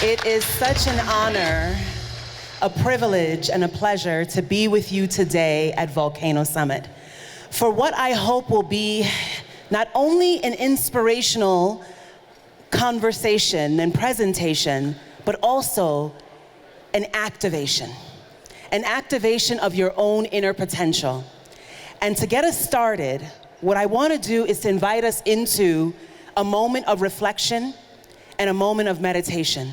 It is such an honor, a privilege, and a pleasure to be with you today at Volcano Summit for what I hope will be not only an inspirational conversation and presentation, but also an activation of your own inner potential. And to get us started, what I want to do is to invite us into a moment of reflection and a moment of meditation.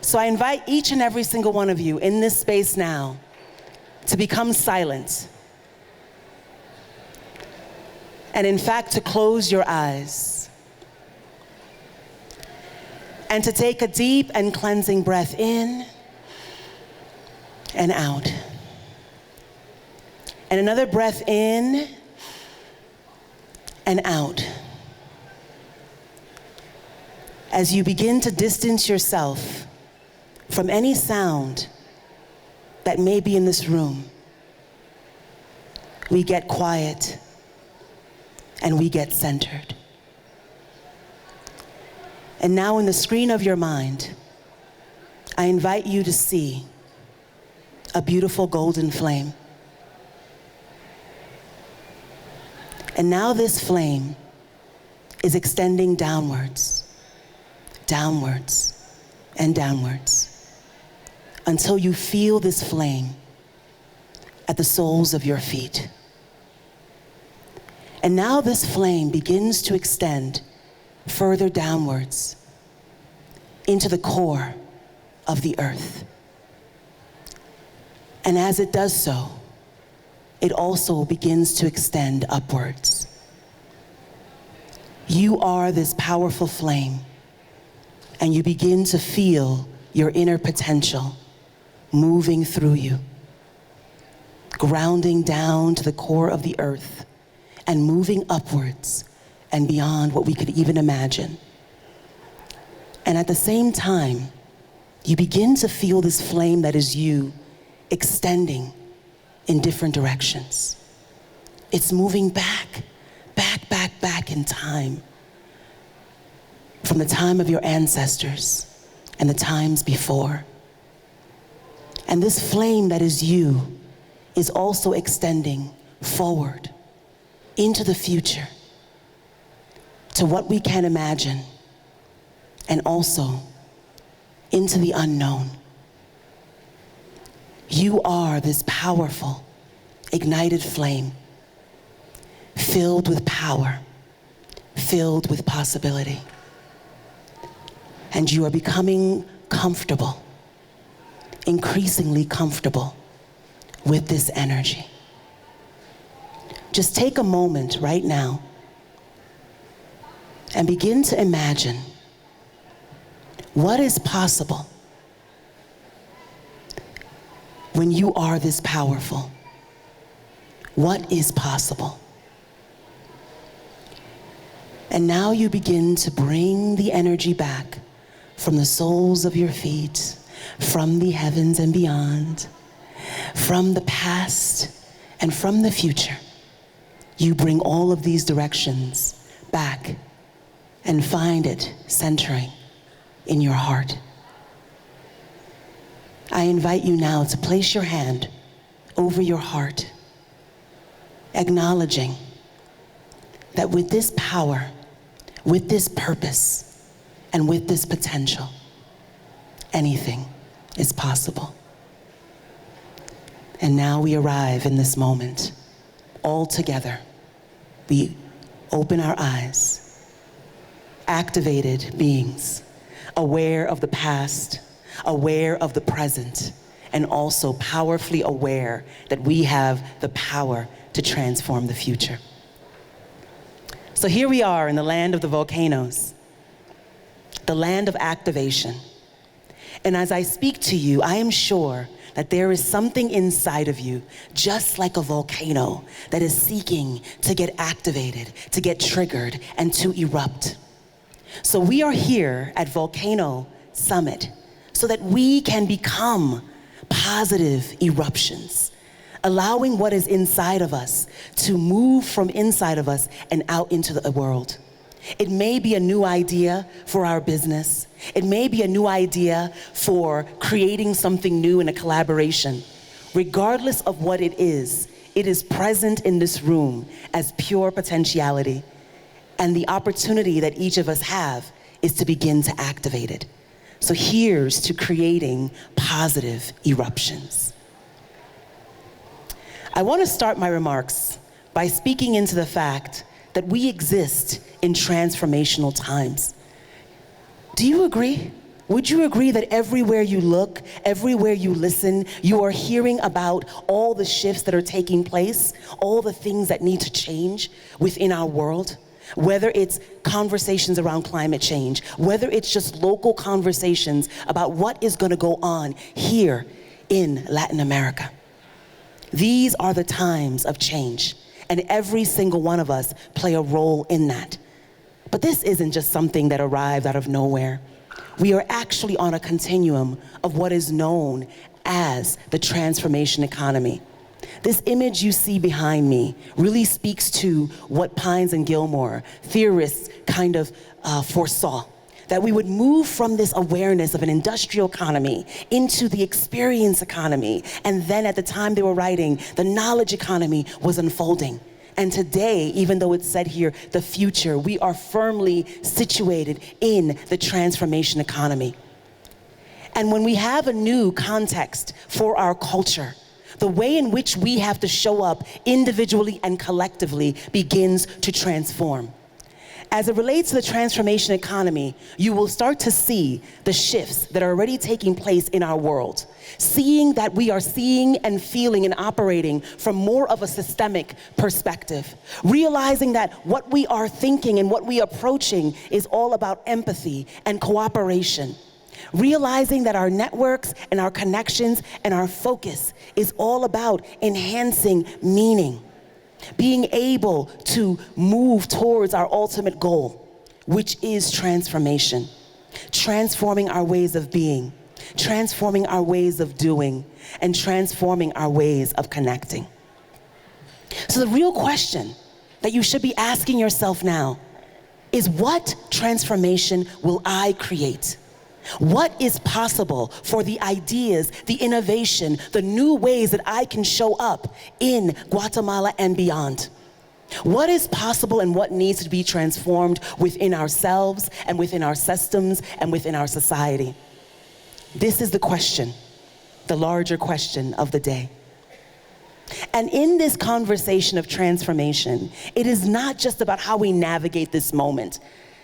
So I invite each and every single one of you in this space now to become silent. And in fact, to close your eyes. And to take a deep and cleansing breath in and out. And another breath in and out. As you begin to distance yourself from any sound that may be in this room, we get quiet and we get centered. And now in the screen of your mind, I invite you to see a beautiful golden flame. And now this flame is extending downwards, downwards, and downwards, until you feel this flame at the soles of your feet. And now this flame begins to extend further downwards into the core of the earth. And as it does so, it also begins to extend upwards. You are this powerful flame, and you begin to feel your inner potential moving through you, grounding down to the core of the earth and moving upwards and beyond what we could even imagine. And at the same time, you begin to feel this flame that is you extending in different directions. It's moving back in time, from the time of your ancestors and the times before. And this flame that is you is also extending forward into the future, to what we can imagine, and also into the unknown. You are this powerful, ignited flame, filled with power, filled with possibility. And you are becoming comfortable, increasingly comfortable with this energy. Just take a moment right now and begin to imagine what is possible when you are this powerful. What is possible? And now you begin to bring the energy back from the soles of your feet, from the heavens and beyond, from the past and from the future. You bring all of these directions back and find it centering in your heart. I invite you now to place your hand over your heart, acknowledging that with this power, with this purpose, and with this potential, anything is possible. And now we arrive in this moment, all together. We open our eyes, activated beings, aware of the past, aware of the present, and also powerfully aware that we have the power to transform the future. So here we are in the land of the volcanoes, the land of activation. And as I speak to you, I am sure that there is something inside of you, just like a volcano, that is seeking to get activated, to get triggered, and to erupt. So we are here at Volcano Summit so that we can become positive eruptions, allowing what is inside of us to move from inside of us and out into the world. It may be a new idea for our business. It may be a new idea for creating something new in a collaboration. Regardless of what it is present in this room as pure potentiality. And the opportunity that each of us have is to begin to activate it. So here's to creating positive eruptions. I want to start my remarks by speaking into the fact that we exist in transformational times. Do you agree? Would you agree that everywhere you look, everywhere you listen, you are hearing about all the shifts that are taking place, all the things that need to change within our world? Whether it's conversations around climate change, whether it's just local conversations about what is going to go on here in Latin America. These are the times of change, and every single one of us play a role in that. But this isn't just something that arrived out of nowhere. We are actually on a continuum of what is known as the transformation economy. This image you see behind me really speaks to what Pines and Gilmore, theorists, kind of foresaw. That we would move from this awareness of an industrial economy into the experience economy. And then at the time they were writing, the knowledge economy was unfolding. And today, even though it's said here, the future, we are firmly situated in the transformation economy. And when we have a new context for our culture, the way in which we have to show up individually and collectively begins to transform. As it relates to the transformation economy, you will start to see the shifts that are already taking place in our world. Seeing that we are seeing and feeling and operating from more of a systemic perspective. Realizing that what we are thinking and what we are approaching is all about empathy and cooperation. Realizing that our networks and our connections and our focus is all about enhancing meaning. Being able to move towards our ultimate goal, which is transformation. Transforming our ways of being, transforming our ways of doing, and transforming our ways of connecting. So the real question that you should be asking yourself now is, what transformation will I create? What is possible for the ideas, the innovation, the new ways that I can show up in Guatemala and beyond? What is possible and what needs to be transformed within ourselves and within our systems and within our society? This is the question, the larger question of the day. And in this conversation of transformation, it is not just about how we navigate this moment,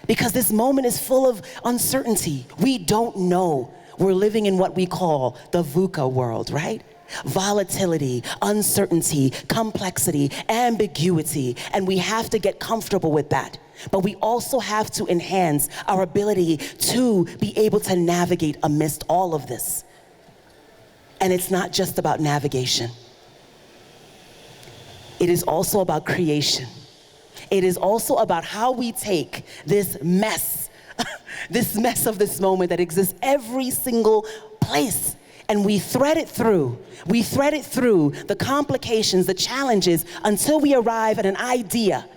because this moment is full of uncertainty. We don't know. We're living in what we call the VUCA world, right? Volatility, uncertainty, complexity, ambiguity, and we have to get comfortable with that. But we also have to enhance our ability to be able to navigate amidst all of this. And it's not just about navigation. It is also about creation. It is also about how we take this mess, this mess of this moment that exists every single place, and we thread it through. We thread it through the complications, the challenges, until we arrive at an idea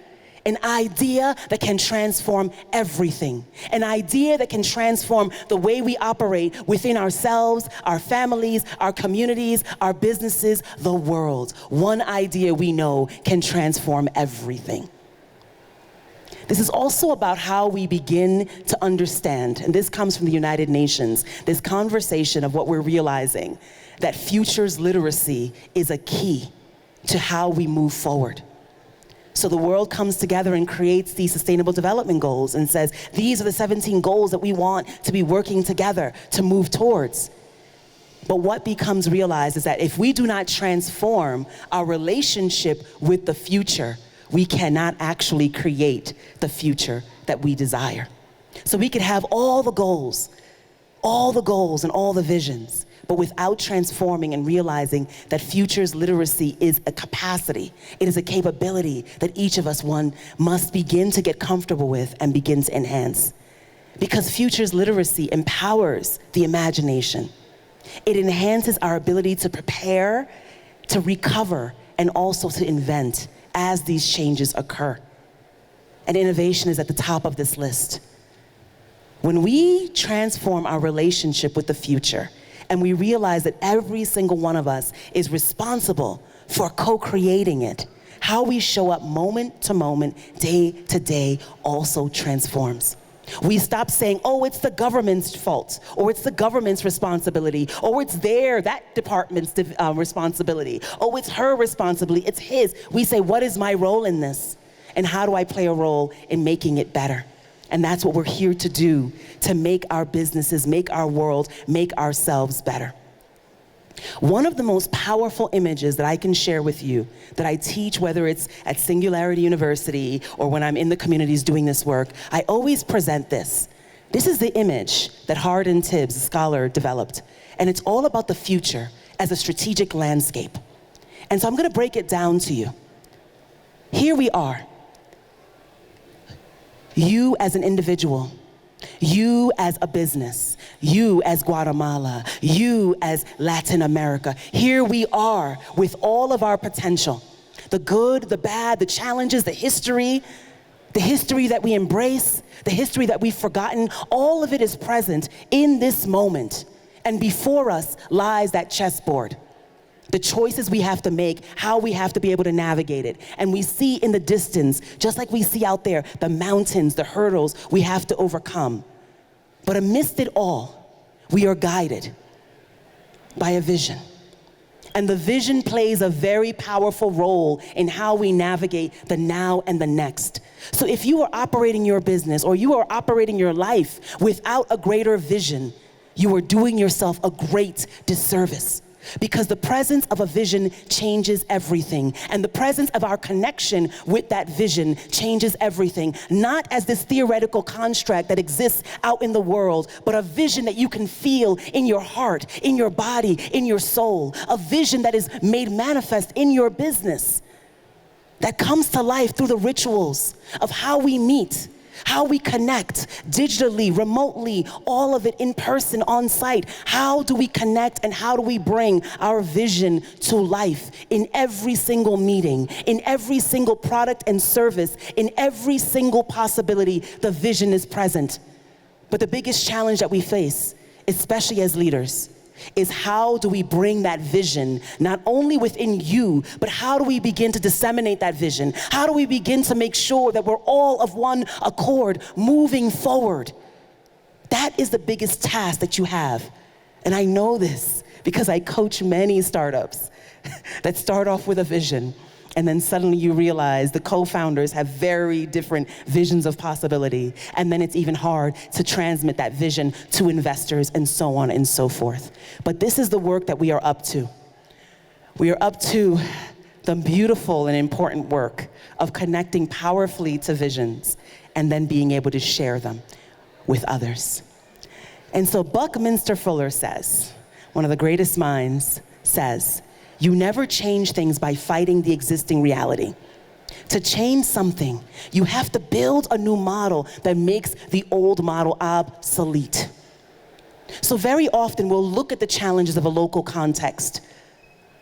that can transform everything, an idea that can transform the way we operate within ourselves, our families, our communities, our businesses, the world. One idea we know can transform everything. This is also about how we begin to understand, and this comes from the United Nations, this conversation of what we're realizing, that futures literacy is a key to how we move forward. So the world comes together and creates these sustainable development goals and says, these are the 17 goals that we want to be working together to move towards. But what becomes realized is that if we do not transform our relationship with the future, we cannot actually create the future that we desire. So we could have all the goals and all the visions, but without transforming and realizing that futures literacy is a capacity, it is a capability that each of us must begin to get comfortable with and begin to enhance. Because futures literacy empowers the imagination. It enhances our ability to prepare, to recover, and also to invent as these changes occur. and innovation is at the top of this list. When we transform our relationship with the future and we realize that every single one of us is responsible for co-creating it, how we show up moment to moment, day to day also transforms. We stop saying, oh, it's the government's fault, or it's the government's responsibility, or it's that department's responsibility, oh, it's her responsibility, it's his. We say, what is my role in this? And how do I play a role in making it better? And that's what we're here to do, to make our businesses, make our world, make ourselves better. One of the most powerful images that I can share with you, that I teach, whether it's at Singularity University or when I'm in the communities doing this work, I always present this. This is the image that Hardin Tibbs, a scholar, developed. And it's all about the future as a strategic landscape. And so I'm gonna break it down to you. Here we are. You as an individual, you as a business, you as Guatemala, you as Latin America. Here we are with all of our potential, the good, the bad, the challenges, the history that we embrace, the history that we've forgotten. All of it is present in this moment. And before us lies that chessboard. The choices we have to make, how we have to be able to navigate it. And we see in the distance, just like we see out there, the mountains, the hurdles we have to overcome. But amidst it all, we are guided by a vision. And the vision plays a very powerful role in how we navigate the now and the next. So if you are operating your business or you are operating your life without a greater vision, you are doing yourself a great disservice. Because the presence of a vision changes everything. And the presence of our connection with that vision changes everything. Not as this theoretical construct that exists out in the world, but a vision that you can feel in your heart, in your body, in your soul. A vision that is made manifest in your business. That comes to life through the rituals of how we meet, how we connect digitally, remotely, all of it in person, on site. How do we connect and how do we bring our vision to life in every single meeting, in every single product and service, in every single possibility? The vision is present. But the biggest challenge that we face, especially as leaders, is how do we bring that vision not only within you, but how do we begin to disseminate that vision? How do we begin to make sure that we're all of one accord moving forward? That is the biggest task that you have. And I know this because I coach many startups that start off with a vision. And then suddenly you realize the co-founders have very different visions of possibility. And then it's even hard to transmit that vision to investors and so on and so forth. But this is the work that we are up to. We are up to the beautiful and important work of connecting powerfully to visions and then being able to share them with others. And so Buckminster Fuller says, one of the greatest minds says, you never change things by fighting the existing reality. To change something, you have to build a new model that makes the old model obsolete. So very often we'll look at the challenges of a local context.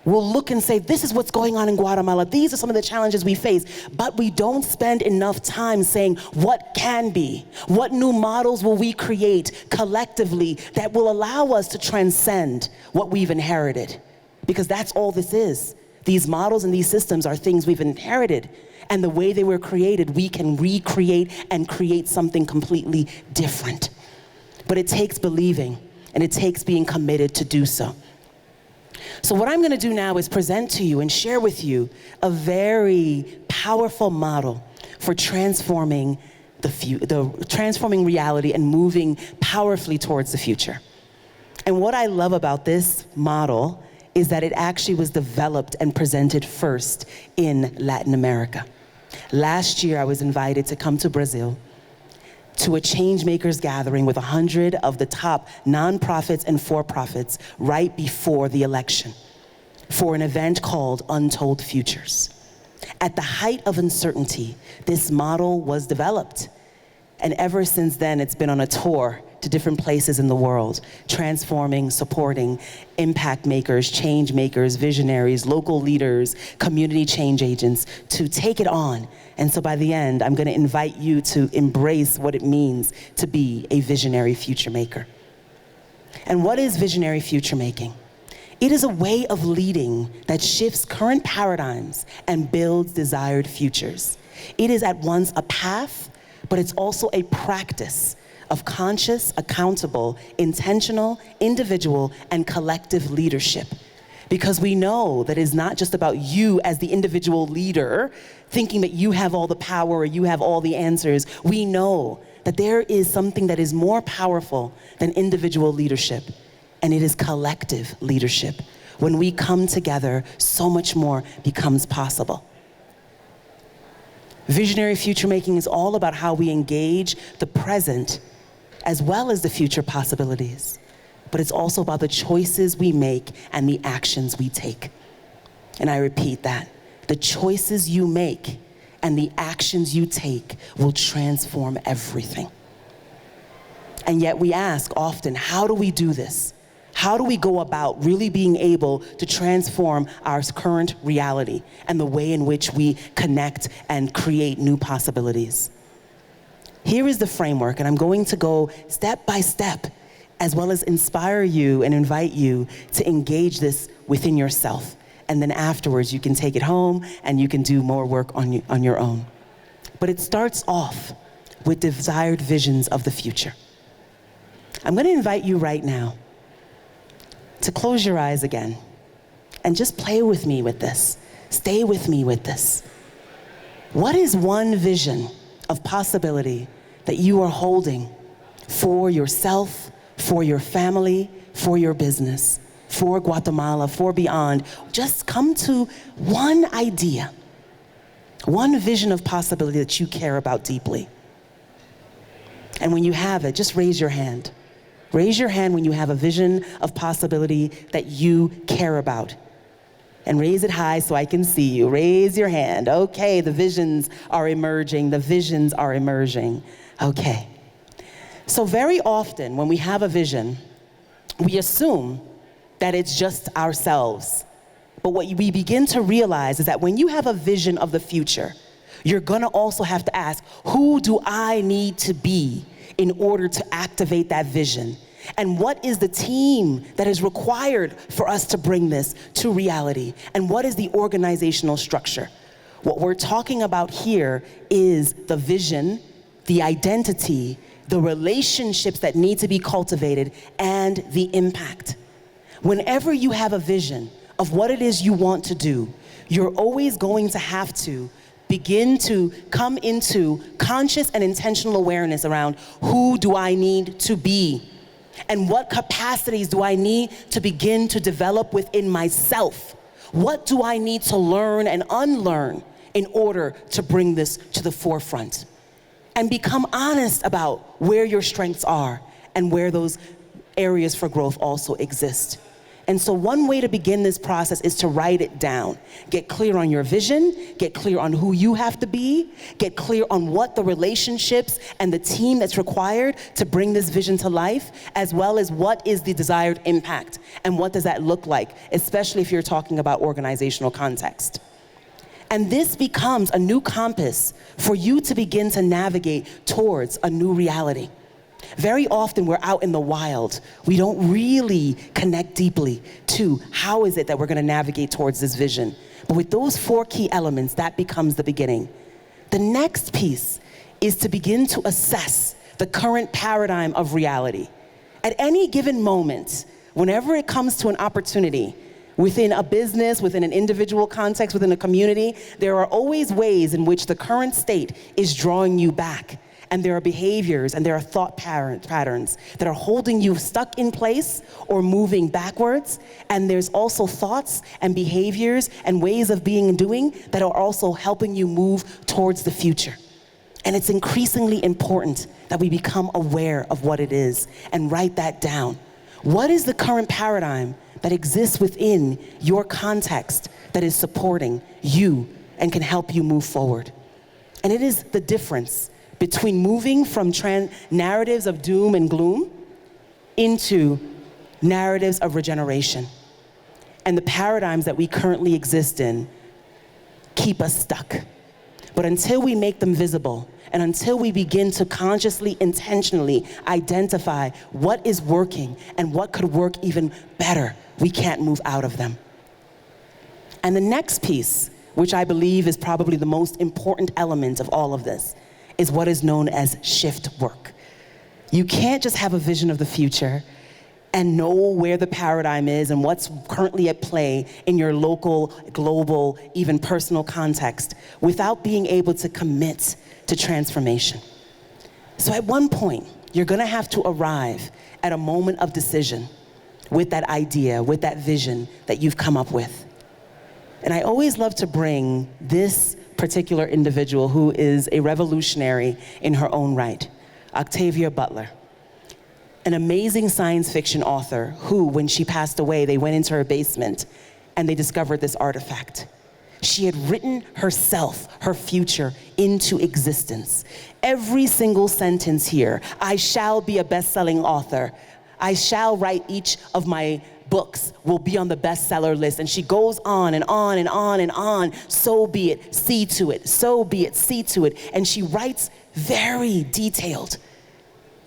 We'll look and say, this is what's going on in Guatemala. These are some of the challenges we face. But we don't spend enough time saying what can be. What new models will we create collectively that will allow us to transcend what we've inherited? Because that's all this is. These models and these systems are things we've inherited. And the way they were created, we can recreate and create something completely different. But it takes believing, and it takes being committed to do so. So what I'm gonna do now is present to you and share with you a very powerful model for transforming transforming reality and moving powerfully towards the future. And what I love about this model is that it actually was developed and presented first in Latin America. Last year, I was invited to come to Brazil to a Changemakers gathering with 100 of the top nonprofits and for-profits right before the election for an event called Untold Futures. At the height of uncertainty, this model was developed. And ever since then, it's been on a tour to different places in the world, transforming, supporting impact makers, change makers, visionaries, local leaders, community change agents to take it on. And so by the end, I'm going to invite you to embrace what it means to be a visionary future maker. And what is visionary future making? It is a way of leading that shifts current paradigms and builds desired futures. It is at once a path, but it's also a practice of conscious, accountable, intentional, individual, and collective leadership. Because we know that it's not just about you as the individual leader thinking that you have all the power or you have all the answers. We know that there is something that is more powerful than individual leadership, and it is collective leadership. When we come together, so much more becomes possible. Visionary future making is all about how we engage the present as well as the future possibilities. But it's also about the choices we make and the actions we take. And I repeat that. The choices you make and the actions you take will transform everything. And yet we ask often, how do we do this? How do we go about really being able to transform our current reality and the way in which we connect and create new possibilities? Here is the framework, and I'm going to go step by step, as well as inspire you and invite you to engage this within yourself. And then afterwards, you can take it home and you can do more work on your own. But it starts off with desired visions of the future. I'm going to invite you right now to close your eyes again and just play with me with this. Stay with me with this. What is one vision of possibility that you are holding for yourself, for your family, for your business, for Guatemala, for beyond? Just come to one idea, one vision of possibility that you care about deeply. And when you have it, just raise your hand. Raise your hand when you have a vision of possibility that you care about. And raise it high so I can see you. Raise your hand. Okay, the visions are emerging. The visions are emerging. Okay. So very often when we have a vision, we assume that it's just ourselves. But what we begin to realize is that when you have a vision of the future, you're gonna also have to ask, who do I need to be in order to activate that vision? And what is the team that is required for us to bring this to reality? And what is the organizational structure? What we're talking about here is the vision, the identity, the relationships that need to be cultivated, and the impact. Whenever you have a vision of what it is you want to do, you're always going to have to begin to come into conscious and intentional awareness around who do I need to be? And what capacities do I need to begin to develop within myself? What do I need to learn and unlearn in order to bring this to the forefront? And become honest about where your strengths are and where those areas for growth also exist. And so one way to begin this process is to write it down. Get clear on your vision, get clear on who you have to be, get clear on what the relationships and the team that's required to bring this vision to life, as well as what is the desired impact and what does that look like, especially if you're talking about organizational context. And this becomes a new compass for you to begin to navigate towards a new reality. Very often we're out in the wild. We don't really connect deeply to how is it that we're going to navigate towards this vision. But with those 4 key elements, that becomes the beginning. The next piece is to begin to assess the current paradigm of reality. At any given moment, whenever it comes to an opportunity, within a business, within an individual context, within a community, there are always ways in which the current state is drawing you back. And there are behaviors and there are thought patterns that are holding you stuck in place or moving backwards. And there's also thoughts and behaviors and ways of being and doing that are also helping you move towards the future. And it's increasingly important that we become aware of what it is and write that down. What is the current paradigm that exists within your context that is supporting you and can help you move forward? And it is the difference between moving from narratives of doom and gloom into narratives of regeneration. And the paradigms that we currently exist in keep us stuck. But until we make them visible, and until we begin to consciously, intentionally identify what is working and what could work even better, we can't move out of them. And the next piece, which I believe is probably the most important element of all of this, is what is known as shift work. You can't just have a vision of the future and know where the paradigm is and what's currently at play in your local, global, even personal context without being able to commit to transformation. So at one point, you're gonna have to arrive at a moment of decision with that idea, with that vision that you've come up with. And I always love to bring this particular individual who is a revolutionary in her own right, Octavia Butler, an amazing science fiction author who, when she passed away, they went into her basement and they discovered this artifact. She had written herself, her future, into existence. Every single sentence here, I shall be a best-selling author. I shall write each of my books will be on the bestseller list. And she goes on and on and on and on. So be it, see to it. So be it, see to it. And she writes very detailed.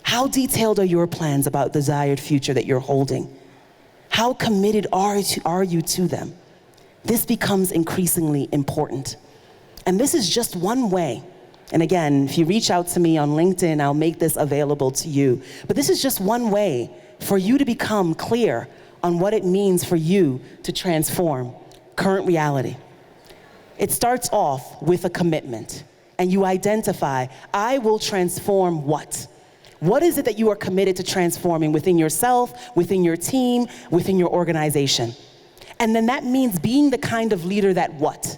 How detailed are your plans about the desired future that you're holding? How committed are you to them? This becomes increasingly important. And this is just one way. And again, if you reach out to me on LinkedIn, I'll make this available to you. But this is just one way for you to become clear on what it means for you to transform current reality. It starts off with a commitment, and you identify, I will transform what? What is it that you are committed to transforming within yourself, within your team, within your organization? And then that means being the kind of leader that what?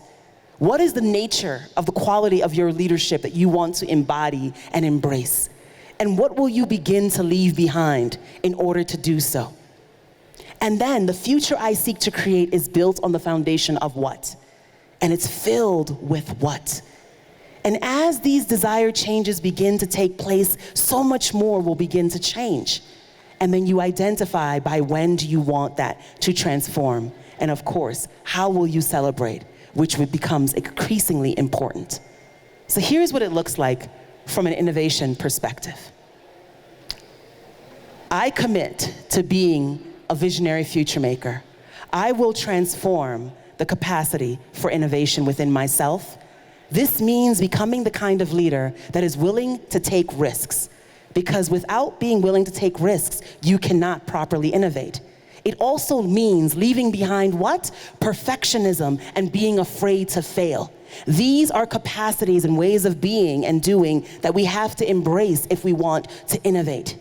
What is the nature of the quality of your leadership that you want to embody and embrace? And what will you begin to leave behind in order to do so? And then the future I seek to create is built on the foundation of what? And it's filled with what? And as these desired changes begin to take place, so much more will begin to change. And then you identify by when do you want that to transform. And of course, how will you celebrate, which becomes increasingly important. So here's what it looks like from an innovation perspective. I commit to being a visionary future maker. I will transform the capacity for innovation within myself. This means becoming the kind of leader that is willing to take risks, because without being willing to take risks, you cannot properly innovate. It also means leaving behind what? Perfectionism and being afraid to fail. These are capacities and ways of being and doing that we have to embrace if we want to innovate.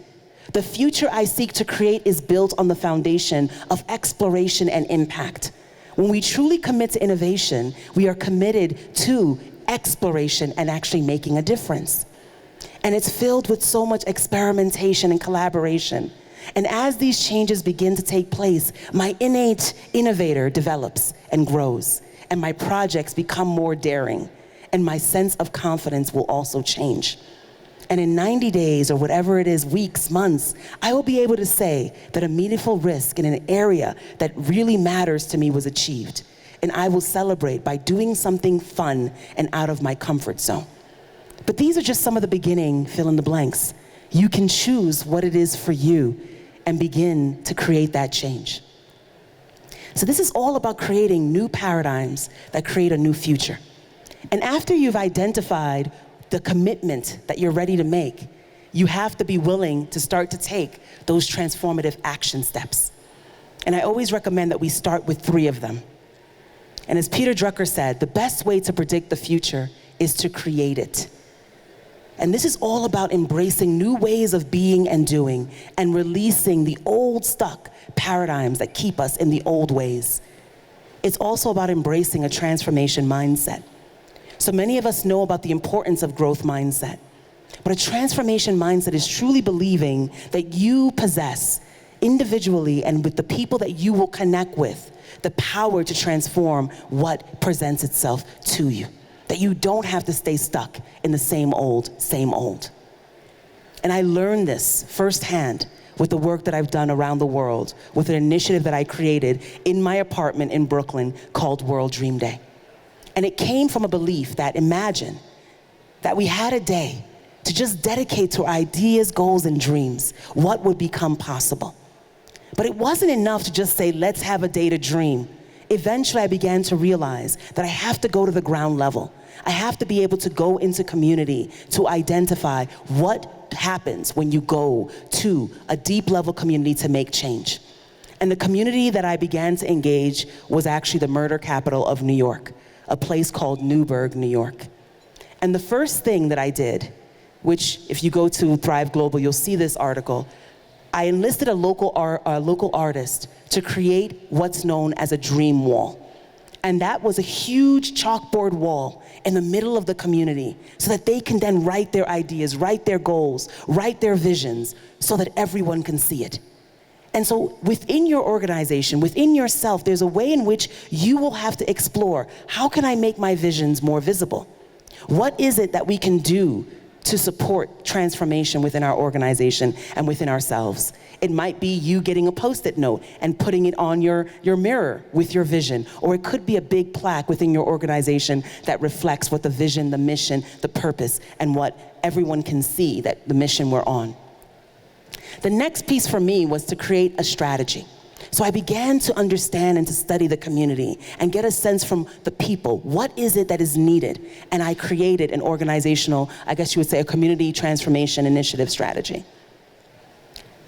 The future I seek to create is built on the foundation of exploration and impact. When we truly commit to innovation, we are committed to exploration and actually making a difference. And it's filled with so much experimentation and collaboration. And as these changes begin to take place, my innate innovator develops and grows, and my projects become more daring, and my sense of confidence will also change. And in 90 days, or whatever it is, weeks, months, I will be able to say that a meaningful risk in an area that really matters to me was achieved. And I will celebrate by doing something fun and out of my comfort zone. But these are just some of the beginning fill in the blanks. You can choose what it is for you and begin to create that change. So this is all about creating new paradigms that create a new future. And after you've identified the commitment that you're ready to make, you have to be willing to start to take those transformative action steps. And I always recommend that we start with 3 of them. And as Peter Drucker said, the best way to predict the future is to create it. And this is all about embracing new ways of being and doing and releasing the old stuck paradigms that keep us in the old ways. It's also about embracing a transformation mindset. So many of us know about the importance of growth mindset, but a transformation mindset is truly believing that you possess individually and with the people that you will connect with the power to transform what presents itself to you. That you don't have to stay stuck in the same old, same old. And I learned this firsthand with the work that I've done around the world, with an initiative that I created in my apartment in Brooklyn called World Dream Day. And it came from a belief that, imagine that we had a day to just dedicate to ideas, goals, and dreams, what would become possible. But it wasn't enough to just say, let's have a day to dream. Eventually, I began to realize that I have to go to the ground level. I have to be able to go into community to identify what happens when you go to a deep level community to make change. And the community that I began to engage was actually the murder capital of New York, a place called Newburgh, New York. And the first thing that I did, which if you go to Thrive Global, you'll see this article, I enlisted a local artist to create what's known as a dream wall. And that was a huge chalkboard wall in the middle of the community so that they can then write their ideas, write their goals, write their visions so that everyone can see it. And so within your organization, within yourself, there's a way in which you will have to explore, how can I make my visions more visible? What is it that we can do to support transformation within our organization and within ourselves? It might be you getting a Post-it note and putting it on your mirror with your vision, or it could be a big plaque within your organization that reflects what the vision, the mission, the purpose, and what everyone can see that the mission we're on. The next piece for me was to create a strategy. So I began to understand and to study the community and get a sense from the people, what is it that is needed? And I created an organizational, I guess you would say, a community transformation initiative strategy.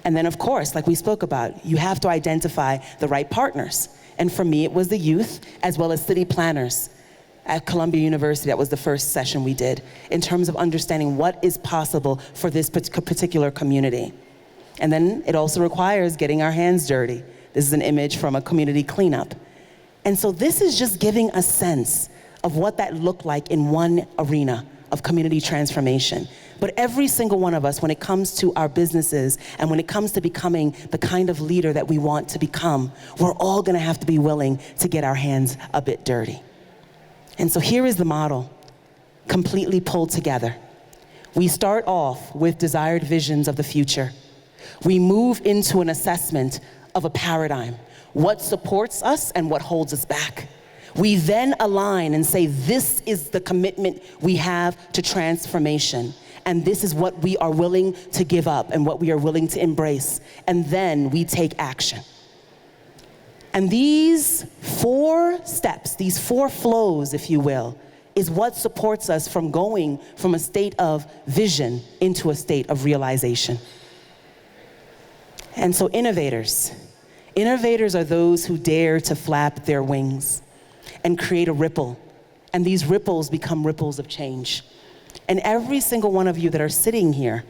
And then of course, like we spoke about, you have to identify the right partners. And for me, it was the youth as well as city planners. At Columbia University, that was the first session we did, in terms of understanding what is possible for this particular community. And then it also requires getting our hands dirty. This is an image from a community cleanup. And so this is just giving a sense of what that looked like in one arena of community transformation. But every single one of us, when it comes to our businesses and when it comes to becoming the kind of leader that we want to become, we're all gonna have to be willing to get our hands a bit dirty. And so here is the model, completely pulled together. We start off with desired visions of the future. We move into an assessment of a paradigm, what supports us and what holds us back. We then align and say, this is the commitment we have to transformation, and this is what we are willing to give up and what we are willing to embrace, and then we take action. And these 4 steps, these 4 flows, if you will, is what supports us from going from a state of vision into a state of realization. And so innovators are those who dare to flap their wings and create a ripple. And these ripples become ripples of change. And every single one of you that are sitting here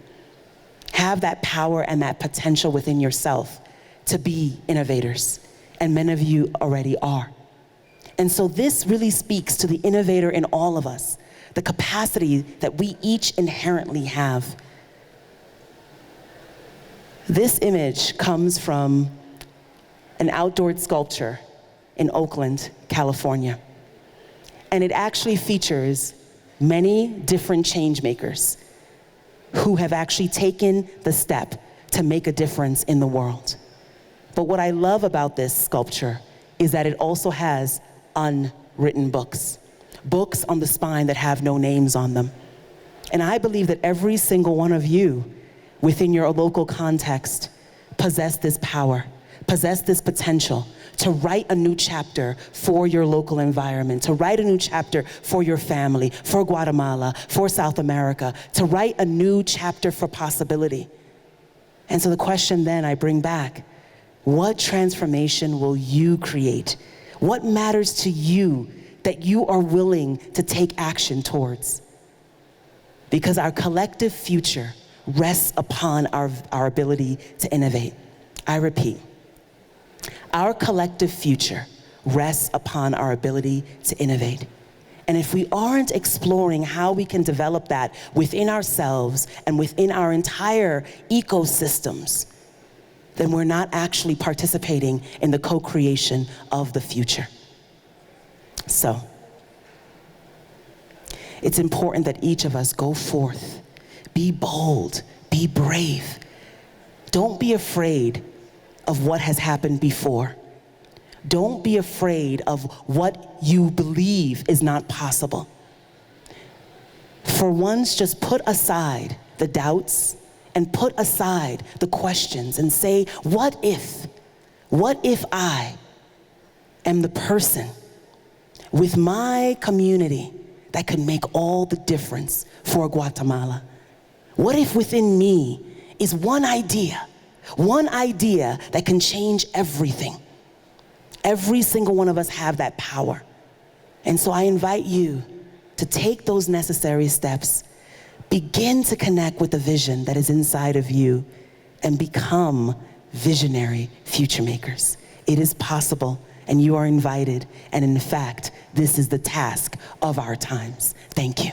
have that power and that potential within yourself to be innovators. And many of you already are. And so this really speaks to the innovator in all of us, the capacity that we each inherently have. This image comes from an outdoor sculpture in Oakland, California. And it actually features many different change makers who have actually taken the step to make a difference in the world. But what I love about this sculpture is that it also has unwritten books on the spine that have no names on them. And I believe that every single one of you within your local context possess this power, possess this potential to write a new chapter for your local environment, to write a new chapter for your family, for Guatemala, for South America, to write a new chapter for possibility. And so the question then I bring back, what transformation will you create? What matters to you that you are willing to take action towards? Because our collective future rests upon our ability to innovate. I repeat, our collective future rests upon our ability to innovate. And if we aren't exploring how we can develop that within ourselves and within our entire ecosystems, then we're not actually participating in the co-creation of the future. So, it's important that each of us go forth, be bold, be brave, Don't be afraid of what has happened before. Don't be afraid of what you believe is not possible. For once, just put aside the doubts and put aside the questions and say, what if? What if I am the person with my community that could make all the difference for Guatemala? What if within me is one idea that can change everything? Every single one of us have that power. And so I invite you to take those necessary steps, begin to connect with the vision that is inside of you, and become visionary future makers. It is possible, and you are invited. And in fact, this is the task of our times. Thank you.